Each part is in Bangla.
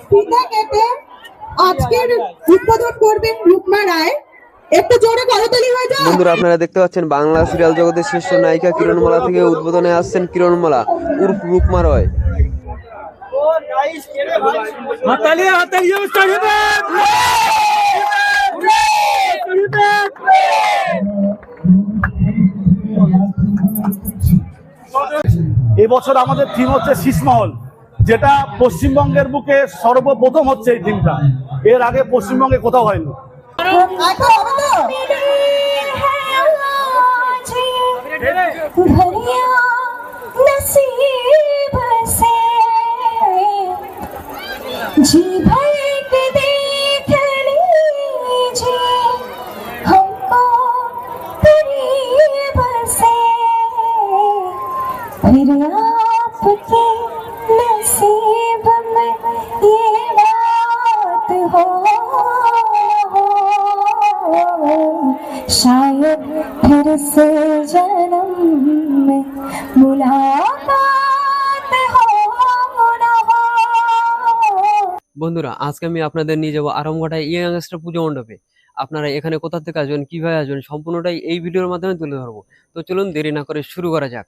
ফিতা কেটে আজকের উদ্বোধন করবেন রুকমা রায়। একটু জোরে করতালি হয়ে যায়। বন্ধুরা, আপনারা দেখতে পাচ্ছেন বাংলা সিরিয়াল জগতের শ্রেষ্ঠ নায়িকা কিরণমালা থেকে উদ্বোধনে আসছেন কিরণমালা উর্ফ রুকমা রয়। এবছর আমাদের থিম হচ্ছে শীষমহল, যেটা পশ্চিমবঙ্গের বুকে সর্বপ্রথম হচ্ছে এই থিমটা। এর আগে পশ্চিমবঙ্গে কোথাও হয়নি। जी भर के देख लीजिए हमको तेरी बसे फिर आपके नसीब में ये बात हो शायद फिर से जन्म में मुलाकात हो ना हो। বন্ধুরা, আজকে আমি আপনাদের নিয়ে যাবো আরামঘাটায় ইয়াংস্টার পুজো মণ্ডপে। আপনারা এখানে কোথা থেকে আসবেন, কিভাবে আসবেন, সম্পূর্ণটাই এই ভিডিওর মাধ্যমে তুলে ধরবো। তো চলুন দেরি না করে শুরু করা যাক।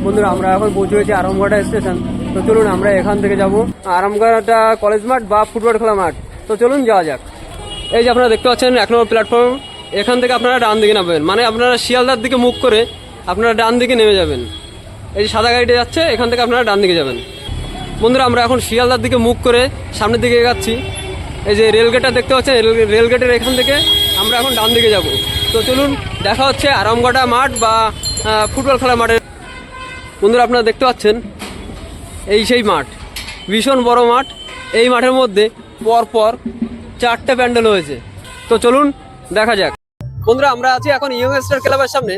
বন্ধুরা, আমরা এখন পৌঁছে গেছি আরামঘাটা স্টেশন। তো চলুন আমরা এখান থেকে যাব আরামঘাটা কলেজ মাঠ বা ফুটবল খেলা মাঠ। তো চলুন যাওয়া যাক। এই যে আপনারা দেখতে পাচ্ছেন 1 নম্বর প্ল্যাটফর্ম, এখান থেকে আপনারা ডান দিকে নামবেন, মানে আপনারা শিয়ালদার দিকে মুখ করে আপনারা ডান দিকে নেমে যাবেন। এই যে সাদা গাড়িটা যাচ্ছে, এখান থেকে আপনারা ডান দিকে যাবেন। বন্ধুরা, আমরা এখন শিয়ালদার দিকে মুখ করে সামনের দিকে এগাচ্ছি। এই যে রেলগেটটা দেখতে পাচ্ছেন, রেলগেটের এখান থেকে আমরা এখন ডান দিকে যাব। তো চলুন দেখা হচ্ছে আরামঘাটা মাঠ বা ফুটবল খেলা মাঠে। বন্ধুরা, আপনারা দেখতে পাচ্ছেন এই সেই মাঠ, ভীষণ বড় মাঠ। এই মাঠের মধ্যে পরপর 4টে প্যান্ডেল হয়েছে। তো চলুন দেখা যাক। বন্ধুরা, আমরা আছি এখন ইয়ংস্টার ক্লাবের সামনে।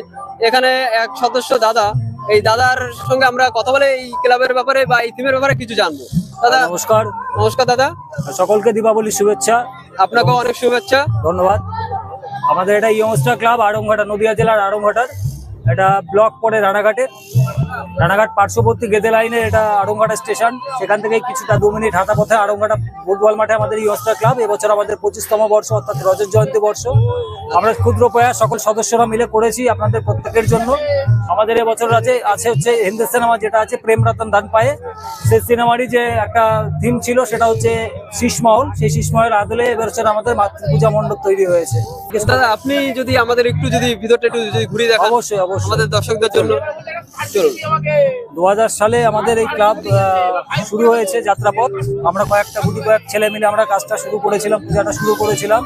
এখানে এক সদস্য দাদা, এই দাদার সঙ্গে আমরা কথা বলে এই ক্লাবের ব্যাপারে বা এই থিমের ব্যাপারে কিছু জানবো। দাদা নমস্কার। নমস্কার দাদা, সকলকে দীপাবলির শুভেচ্ছা। আপনাকেও অনেক শুভেচ্ছা, ধন্যবাদ। আমাদের এটা ইয়ংস্টার ক্লাব আড়ংঘাটা, নদিয়া জেলার আড়ংঘাটার। এটা ব্লক পড়ে রানাঘাটের, রানাঘাট পার্শ্ববর্তী গেদে লাইনে এটা আড়ংঘাটা স্টেশন। সেখান থেকে কিছুটা 2 মিনিট হাঁটা পথে আড়ংঘাটা ফুটবল মাঠে আমাদের ইয়ংস্টার ক্লাব। এবছর আমাদের 25তম বর্ষ, অর্থাৎ রজত জয়ন্তী বর্ষ। আমরা ক্ষুদ্র প্রয়াস সকল সদস্যরা মিলে করেছি আপনাদের প্রত্যেকের জন্য। আমাদের এবছর আছে হচ্ছে হিন্দি সিনেমা, যেটা আছে প্রেম রতন ধন পায়ে। সেই সিনেমারই যে একটা থিম ছিল সেটা হচ্ছে শীষমহল। সেই শীষমহল আদলে এবছর আমাদের মাতৃপূজা মণ্ডপ তৈরি হয়েছে। দাদা আপনি যদি আমাদের একটু যদি ভিতরটা একটু যদি ঘুরিয়ে দেখান। অবশ্যই অবশ্যই, আমাদের দর্শকদের জন্য। চলুন। 2000 সালে আমাদের এই ক্লাব শুরু হয়েছে যাত্রাপথ। আমরা কয়েক ছেলে মিলে আমরা কাজটা শুরু করেছিলাম, পূজাটা শুরু করেছিলাম।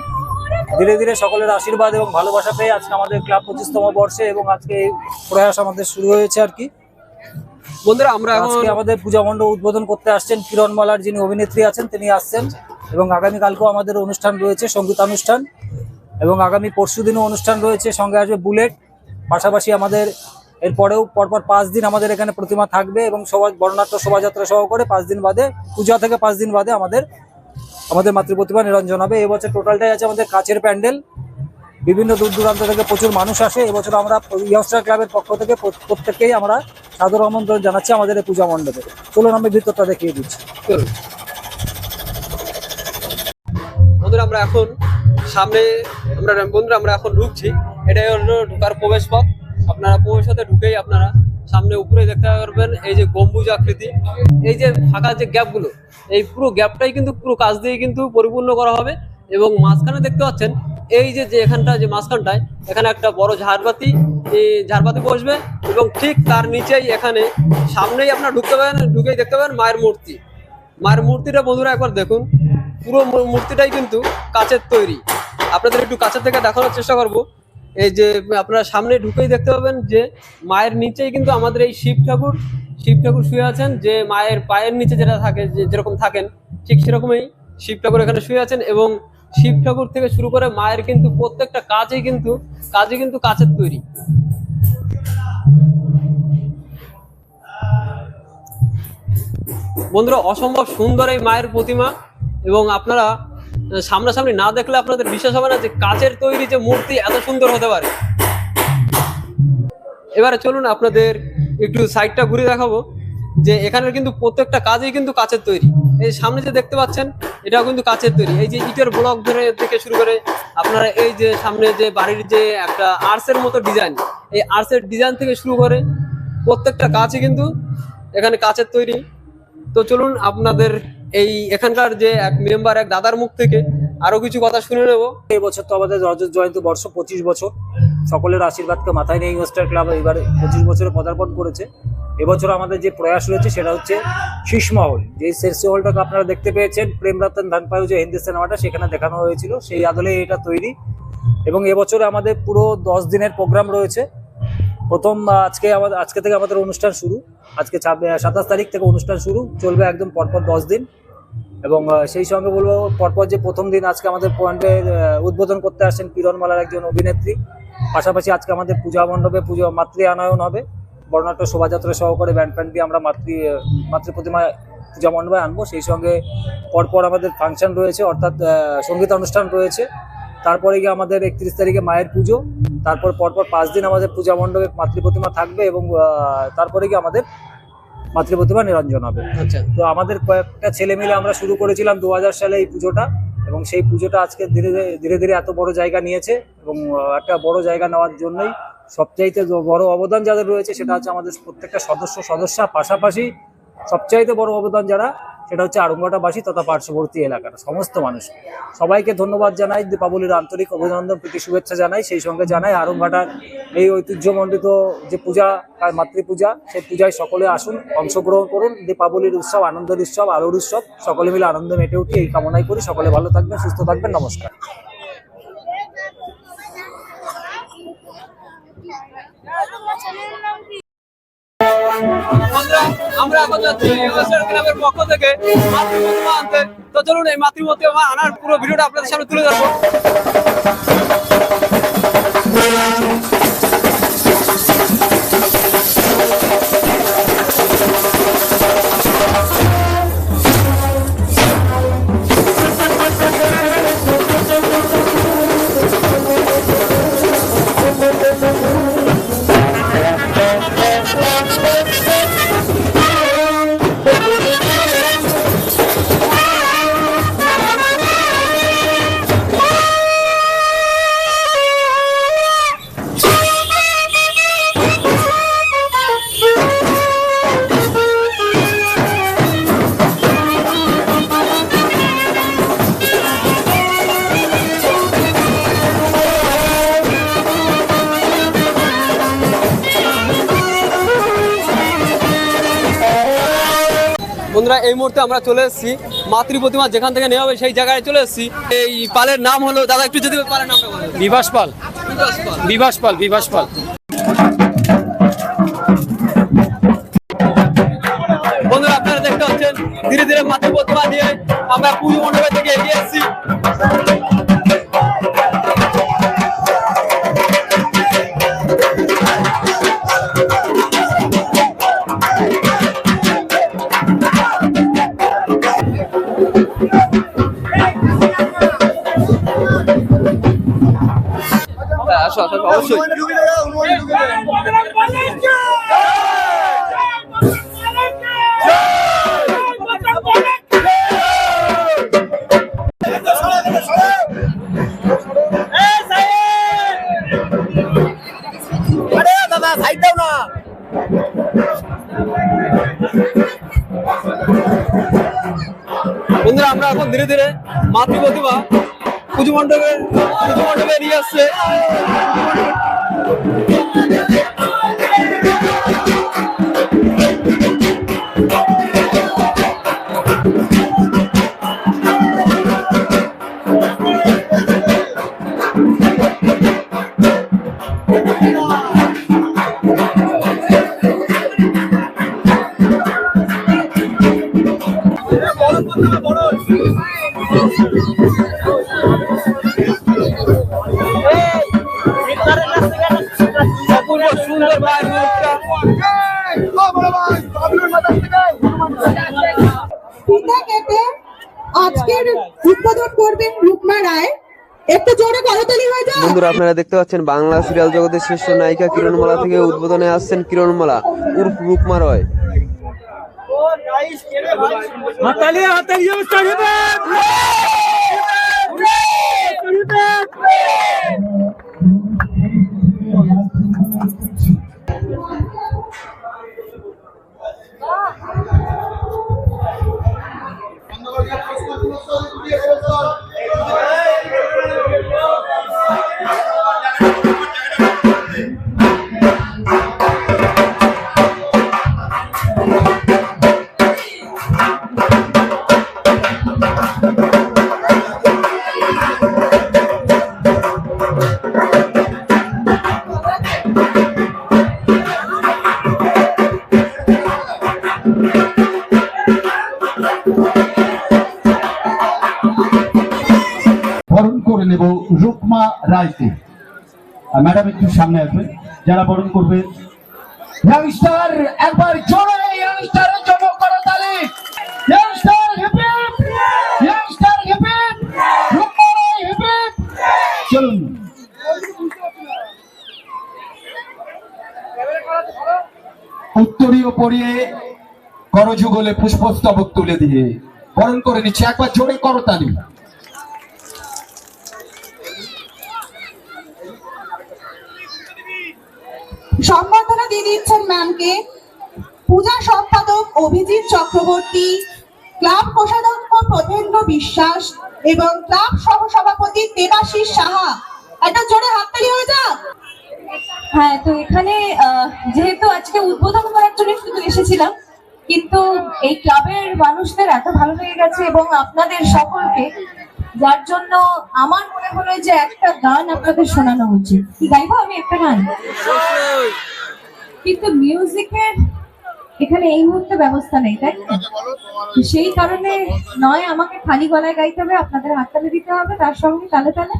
ধীরে ধীরে সকলের আশীর্বাদ এবং ভালোবাসা পেয়ে আজকে আমাদের ক্লাব 25তম বর্ষে এবং আজকে এই প্রয়াস আমাদের শুরু হয়েছে আর কি। বন্ধুরা, আমরা আজকে আমাদের পূজা মণ্ডপ উদ্বোধন করতে আসছেন কিরণমালার যিনি অভিনেত্রী আছেন, তিনি আসছেন। এবং আগামীকালকেও আমাদের অনুষ্ঠান রয়েছে, সঙ্গীতানুষ্ঠান। এবং আগামী পরশুদিনও অনুষ্ঠান রয়েছে, সঙ্গে আসবে বুলেট। পাশাপাশি আমাদের এরপরেও পরপর 5 দিন আমাদের এখানে প্রতিমা থাকবে এবং বর্ণাঢ্য শোভাযাত্রা সহ করে 5 দিন বাদে, পূজা থেকে 5 দিন বাদে আমাদের মাতৃপ্রতিমা নিরঞ্জন হবে। এবছর টোটালটাই আছে আমাদের কাচের প্যান্ডেল। বিভিন্ন দূর দূরান্ত থেকে প্রচুর মানুষ আসে। এবছর আমরা ইয়ংস্টার ক্লাবের পক্ষ থেকে প্রত্যেককেই আমরা সাদর আমন্ত্রণ জানাচ্ছি আমাদের এই পূজা মণ্ডপে। চলুন আমি ভিতরটা দেখিয়ে দিচ্ছি। বন্ধুরা, আমরা এখন সামনে আমরা এখন ঢুকছি। এটাই হলো ঢোকার প্রবেশ পথ। আপনারা প্রবেশ পথে ঢুকেই আপনারা সামনে উপরে দেখতে পারবেন এই যে গম্বুজ আকৃতি, এই যে ফাঁকা যে গ্যাপগুলো, এই পুরো গ্যাপটাই কিন্তু পুরো কাজ দিয়ে কিন্তু পরিপূর্ণ করা হবে। এবং মাঝখানে দেখতে পাচ্ছেন এই যে এখানটা যে মাঝখানটায় এখানে একটা বড় ঝাড়বাতি, এই ঝাড়বাতি বসবে। এবং ঠিক তার নিচেই এখানে সামনেই আপনারা ঢুকেই দেখতে পাবেন মায়ের মূর্তি। মায়ের মূর্তিটা বন্ধুরা একবার দেখুন, পুরো মূর্তিটাই কিন্তু কাচের তৈরি। আপনাদের একটু কাছের থেকে দেখানোর চেষ্টা করব। এই যে আপনারা সামনে ঢুকেই দেখতে পাবেন যে মায়ের নিচেই কিন্তু আমাদের এই শিব ঠাকুর শুয়ে আছেন। যে মায়ের পায়ের নিচে যেটা থাকে, যেরকম থাকেন ঠিক সেরকমই শিব ঠাকুর এখানে শুয়ে আছেন। এবং শিব ঠাকুর থেকে শুরু করে মায়ের কিন্তু প্রত্যেকটা কাজই কিন্তু কাচের তৈরি। বন্ধুরা অসম্ভব সুন্দর এই মায়ের প্রতিমা, এবং আপনারা সামনাসামনি না দেখলে আপনাদের বিশ্বাস হবে না যে কাচের তৈরি যে মূর্তি এত সুন্দর হতে পারে। এবারে চলুন আপনাদের একটু সাইডটা ঘুরে দেখাবো যে এখানের কিন্তু প্রত্যেকটা কাজই কিন্তু কাচের তৈরি। এই সামনে যে দেখতে পাচ্ছেন এটাও কিন্তু কাচের তৈরি। এই যে ইটের ব্লক ধরে থেকে শুরু করে আপনারা এই যে সামনে যে বাড়ির যে একটা আর্টসের মতো ডিজাইন, এই আর্টসের ডিজাইন থেকে শুরু করে প্রত্যেকটা কাজই কিন্তু এখানে কাচের তৈরি। তো চলুন আপনাদের এই এখানকার যে এক মেম্বার এক দাদার মুখ থেকে আরো কিছু কথা শুনে নেব। এই বছর তো আমাদের রজত জয়ন্তী বর্ষ 25 বছর, সকলের আশীর্বাদকে মাথায় নিয়ে ইনভেস্টার ক্লাব এবার 25 বছরে পদার্পণ করেছে। এবছর আমাদের যে প্রয়াস রয়েছে সেটা হচ্ছে শীষমহল। যে শীষমহলটাকে আপনারা দেখতে পেয়েছেন প্রেম রতন ধন পায়ু যে হিন্দি সিনেমাটা সেখানে দেখানো হয়েছিল, সেই আদলে এটা তৈরি। এবং এবছরে আমাদের পুরো 10 দিনের প্রোগ্রাম রয়েছে। প্রথম আজকে থেকে আমাদের অনুষ্ঠান শুরু, আজকে 27 তারিখ থেকে অনুষ্ঠান শুরু, চলবে একদম পরপর 10 দিন। এবং সেই সঙ্গে বলবো পরপর যে প্রথম দিন আজকে আমাদের পয়েন্টের উদ্বোধন করতে আসছেন কিরণমালার একজন অভিনেত্রী। পাশাপাশি আজকে আমাদের পূজা মণ্ডপে মাতৃ আনয়ন হবে, বর্ণাঢ্য শোভাযাত্রা সহকারে ব্যান্ড ফ্যান্ড দিয়ে আমরা মাতৃ প্রতিমা পূজা মণ্ডপে আনবো। সেই সঙ্গে পরপর আমাদের ফাংশন রয়েছে, অর্থাৎ সঙ্গীত অনুষ্ঠান রয়েছে। তারপরে গিয়ে আমাদের 31 তারিখে মায়ের পুজো, তারপর পরপর 5 দিন আমাদের পূজা মণ্ডপে মাতৃ প্রতিমা থাকবে, এবং তারপরে গিয়ে আমাদের মাতৃ প্রতিমা নিরঞ্জন হবে। আচ্ছা, তো আমাদের কয়েকটা ছেলে মিলে আমরা শুরু করেছিলাম 2000 সালে এই পুজোটা, এবং সেই পুজোটা আজকে ধীরে ধীরে এত বড় জায়গা নিয়েছে। এবং একটা বড় জায়গা নেওয়ার জন্যই সবচাইতে বড় অবদান যাদের রয়েছে সেটা হচ্ছে আমাদের প্রত্যেকটা সদস্য, পাশাপাশি সবচাইতে বড় অবদান যারা, সেটা হচ্ছে আড়ংঘাটাবাসী তথা পার্শ্ববর্তী এলাকার সমস্ত মানুষ। সবাইকে ধন্যবাদ জানাই, দীপাবলির আন্তরিক অভিনন্দন প্রীতি শুভেচ্ছা জানাই। সেই সঙ্গে জানাই আড়ংঘাটার এই ঐতিহ্যমণ্ডিত যে পূজা, মাতৃপূজা, সেই পূজায় সকলে আসুন, অংশগ্রহণ করুন। দীপাবলির উৎসব, আনন্দের উৎসব, আলোর উৎসব, সকলে মিলে আনন্দে মেতে উঠি এই কামনাই করি। সকলে ভালো থাকবেন, সুস্থ থাকবেন, নমস্কার। আমরা এখন যাচ্ছি ইনভেস্টর ক্লাবের পক্ষ থেকে মাতৃ প্রতিমা আনতে। তো চলুন এই মাতৃ প্রতিমা আনার পুরো ভিডিওটা আপনাদের সামনে তুলে ধরবো। বন্ধুরা এই মুহূর্তে আমরা চলে এসেছি মাতৃ প্রতিমা যেখান থেকে নেওয়া হবে সেই জায়গায় চলে এসেছি। এই পালের নাম হলো, দাদা একটু যদি পালের নামটা বলেন। বিভাস পাল। বন্ধুরা আপনারা দেখতে পাচ্ছেন ধীরে ধীরে মাতৃ প্রতিমা নিয়ে আমরা পুজো মণ্ডপের থেকে এগিয়ে এসেছি। আসো অবশ্যই। বন্ধুরা আমরা এখন ধীরে ধীরে মাতৃ প্রতিমা পুজো মণ্ডপে নিয়ে আসছে। সুন্দর ভাই আজকের উদ্বোধন করবেন রুকমা রায়। একটু জোরে করতালি হয়ে যায়। বন্ধুরা আপনারা দেখতে পাচ্ছেন বাংলা সিরিয়াল জগতের শ্রেষ্ঠ নায়িকা কিরণমালা থেকে উদ্বোধনে আসছেন কিরণমালা উর্ফ রুকমা রয়। বরণ করে নেব রুকমা রায়কে। ম্যাডাম একটু সামনে আসবে, যারা বরণ করবে। ইয়াংস্টার একবার জোরে ইয়াংস্টারের জন্য করতালি। Youngster hip hip, youngster hip hip, Rukma Roy hip hip. চলুন উত্তরীয় পরিয়ে করযুগলে পুষ্পস্তবক তুলে দিয়ে বরণ করে নিচ্ছে। একবার জোরে করতালি। সম্বর্ধনা দিয়ে দিচ্ছেন ম্যামকে পূজা সম্পাদক অভিজিৎ চক্রবর্তী, ক্লাব কোষাধ্যক্ষ প্রথেন্দ্র বিশ্বাস এবং ক্লাব সহসভাপতি দেবাশিস সাহা। একটা জোরে হাততালি হয়ে যাক। হ্যাঁ, তো এখানে যেহেতু আজকে উদ্বোধন করার জন্য শুধু এসেছিলাম, কিন্তু এই ক্লাবের মানুষদের এত ভালো লেগে গেছে এবং আপনাদের সকলকে, যার জন্য আমার মনে হলো যে একটা গান আপনাদের শোনানো উচিত। কি গাইবো আমি একটা গান? কিন্তু মিউজিকের এখানে এই মুহূর্তে ব্যবস্থা নেই, তাই না? তো সেই কারণে নয় আমাকে খালি গলায় গাইতে হবে, আপনাদের হাততালি দিতে হবে তার সঙ্গে তালে তালে,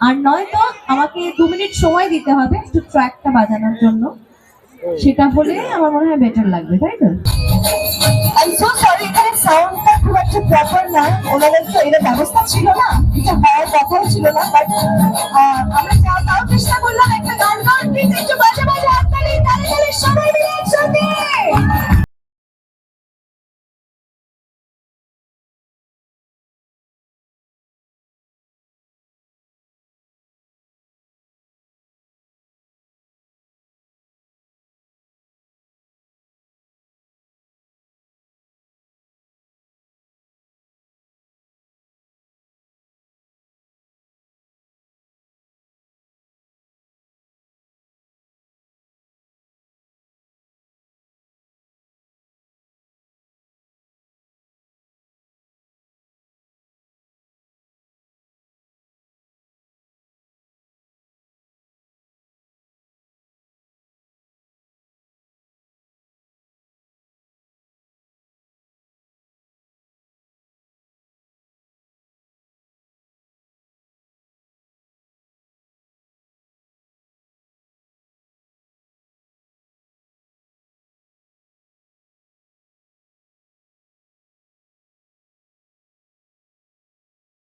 আর নয় তো আমাকে 2 মিনিট সময় দিতে হবে একটু ট্র্যাকটা বাজানোর জন্য। সেটা হলে আমার মনে হয় বেটার লাগবে, তাই তো? আই সো সরি, এখানে সাউন্ডটা খুব একটা প্রপার না, ওনাদের তো এর ব্যবস্থা ছিল না, এটা হওয়ার কথাও ছিল না, বাট আমরা তাও চেষ্টা করলাম একটা গান গাওয়ার। প্লিজ একটু বাজে বাজে হাততালি, তালে তালে সবাই মিলে একসাথে।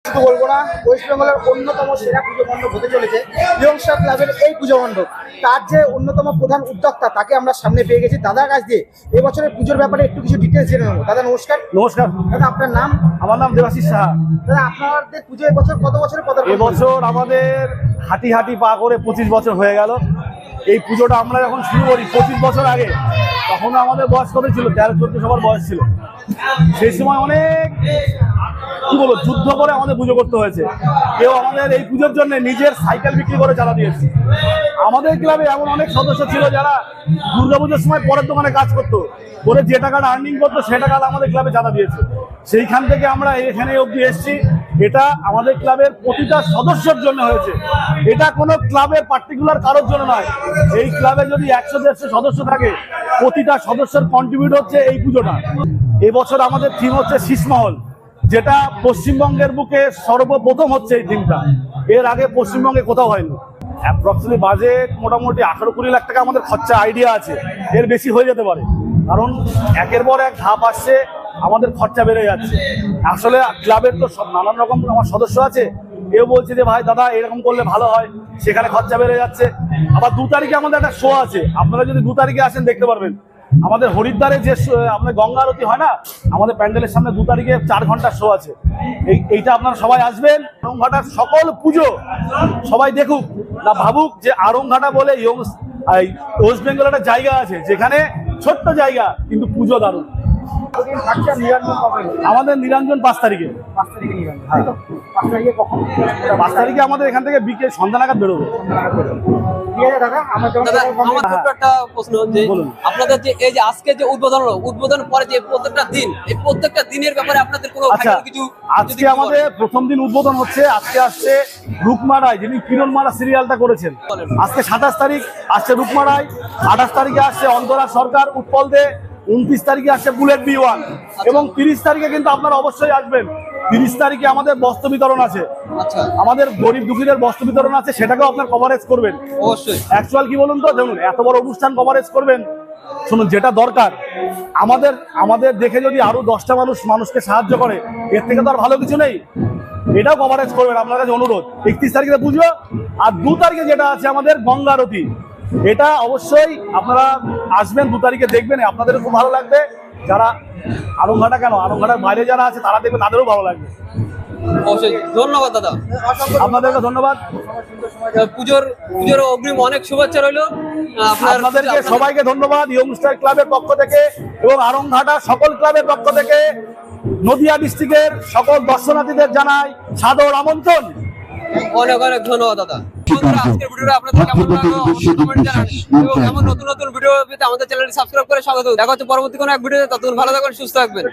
শুধু বলবো না, ওয়েস্ট বেঙ্গলের অন্যতম সেরা পুজো মণ্ডপ হতে চলেছে ইয়ংস্টার ক্লাবের এই পুজো মণ্ডপ। তার যে অন্যতম প্রধান উদ্যোক্তা তাকে আমরা সামনে পেয়ে গেছি দাদার কাছ দিয়ে এবছরের পুজোর ব্যাপারে একটু কিছু ডিটেলস জেনে নেবো। দাদা নমস্কার। নমস্কার দাদা আপনার নাম? আমার নাম দেবাশিস সাহা। দাদা আপনাদের পুজো এবছর কত বছরের পদার্পণ? এবছর আমাদের হাঁটি হাঁটি পা করে 25 বছর হয়ে গেল। এই পুজোটা আমরা যখন শুরু করি 25 বছর আগে, তখন আমাদের বয়স কত ছিল? 13-14 সবার বয়স ছিল। সেই সময় অনেক কি বলবো যুদ্ধ করে আমাদের পুজো করতে হয়েছে। কেউ আমাদের এই পুজোর জন্য নিজের সাইকেল বিক্রি করে চালা দিয়েছে। আমাদের ক্লাবে এমন অনেক সদস্য ছিল যারা দুর্গাপুজোর সময় পরের দোকানে কাজ করতো, করে যে টাকাটা আর্নিং করতো সে টাকাটা আমাদের ক্লাবে চাঁদা দিয়েছে। সেইখান থেকে আমরা এখানে অবধি এসেছি। এটা আমাদের ক্লাবের প্রতিটা সদস্যের জন্য হয়েছে, এটা কোনো ক্লাবের পার্টিকুলার কারোর জন্য নয়। এই ক্লাবে যদি 100-150 সদস্য থাকে, প্রতিটা সদস্যের কন্ট্রিবিউট হচ্ছে এই পুজোটা। এবছর আমাদের থিম হচ্ছে শীষমহল, যেটা পশ্চিমবঙ্গের বুকে সর্বপ্রথম হচ্ছে এই থিমটা। এর আগে পশ্চিমবঙ্গে কোথাও হয়নি। অ্যাপ্রক্সিমেটলি বাজেট মোটামুটি 18-20 লাখ টাকা আমাদের খরচা আইডিয়া আছে, এর বেশি হয়ে যেতে পারে, কারণ একের পর এক ধাপ আসছে। আমাদের খরচা বেড়ে যাচ্ছে। আসলে ক্লাবের তো সব নানান রকম আমার সদস্য আছে, কেউ বলছে যে ভাই দাদা এরকম করলে ভালো হয়, সেখানে খরচা বেড়ে যাচ্ছে। আবার 2 তারিখে আমাদের একটা শো আছে, আপনারা যদি 2 তারিখে আসেন দেখতে পারবেন। আমাদের হরিদ্বারে যে আমাদের গঙ্গা আরতি হয় না, আমাদের প্যান্ডেলের সামনে 2 তারিখে 4 ঘন্টার শো আছে। এইটা আপনারা সবাই আসবেন। আড়ংঘাটার সকল পুজো সবাই দেখুক, না ভাবুক যে আড়ংঘাটা বলে ওয়েস্ট বেঙ্গল একটা জায়গা আছে, যেখানে ছোট্ট জায়গা কিন্তু পুজো দারুণ। কতদিন থাকছে আর নিরঞ্জন কবে? আমাদের নিরঞ্জন 5 তারিখে। 5 তারিখে নিরঞ্জন, তাই তো? 5 তারিখে কখন? 5 তারিখে আমাদের এখান থেকে বিকেল সন্ধ্যা নাগাদ বেরোবে। ঠিক আছে দাদা, আমার যেমন দাদা আমার ছোট্ট একটা প্রশ্ন যে বলুন। আপনাদের যে এই যে আজকে যে উদ্বোধন হলো, উদ্বোধনের পরে যে প্রত্যেকটা দিন, এই প্রত্যেকটা দিনের ব্যাপারে আপনাদের কোনো আচ্ছা, final কিছু যদি আজকে কিছু আমাদের প্রথম দিন উদ্বোধন হচ্ছে। আজকে আসছে রূপমা রায়, যিনি কিরণমালা সিরিয়ালটা করেছেন। বলেন। আজকে 27 তারিখ আসছে রূপমা রায়, 28 তারিখে আসছে অন্তরা সরকার উৎপল দে, 29 তারিখে আসছে বুলেট B1 এবং 30 তারিখে কিন্তু আপনারা অবশ্যই আসবেন। 30 তারিখে আমাদের বস্ত্র বিতরণ আছে, আচ্ছা আমাদের গরিব দুঃখীদের বস্ত্র বিতরণ আছে, সেটাকেও আপনার কভারেজ করবেন। অবশ্যই অ্যাকচুয়াল কি বলুন তো, দেখুন এত বড় অনুষ্ঠান কভারেজ করবেন, শুনুন যেটা দরকার আমাদের দেখে যদি আরো 10টা মানুষকে সাহায্য করে, এর থেকে তো আর ভালো কিছু নেই। এটাও কভারেজ করবেন, আপনার কাছে অনুরোধ। 31 তারিখে পুজো, আর 2 তারিখে যেটা আছে আমাদের গঙ্গা আরতি, এটা অবশ্যই আপনারা আসবেন 2 তারিখে, দেখবেন আপনাদেরও খুব ভালো লাগবে। যারা আড়ংঘাটা কেন, আড়ংঘাটার বাইরে যারা আছে তারা দেখবে, তাদেরও ভালো লাগবে। অবশ্যই ধন্যবাদ দাদা, আপনাদেরকে ধন্যবাদ। পুজোর অগ্রিম অনেক শুভেচ্ছা রইলো। আপনাদেরকে সবাইকে ধন্যবাদ ইয়ংস্টার ক্লাবের পক্ষ থেকে এবং আড়ংঘাটা সকল ক্লাবের পক্ষ থেকে। নদিয়া ডিস্ট্রিক্টের সকল দর্শনার্থীদের জানাই সাদর আমন্ত্রণ। অনেক অনেক ধন্যবাদ দাদা। বন্ধুরা, আজকের ভিডিওটা আপনাদের কেমন লাগলো অবশ্যই কমেন্টে জানান এবং এমন নতুন নতুন ভিডিও পেতে আমাদের চ্যানেলটি সাবস্ক্রাইব করে স্বাগত। দেখা হচ্ছে পরবর্তী কোনো এক ভিডিওতে। ততক্ষণ ভালো থাকবেন, সুস্থ থাকবেন।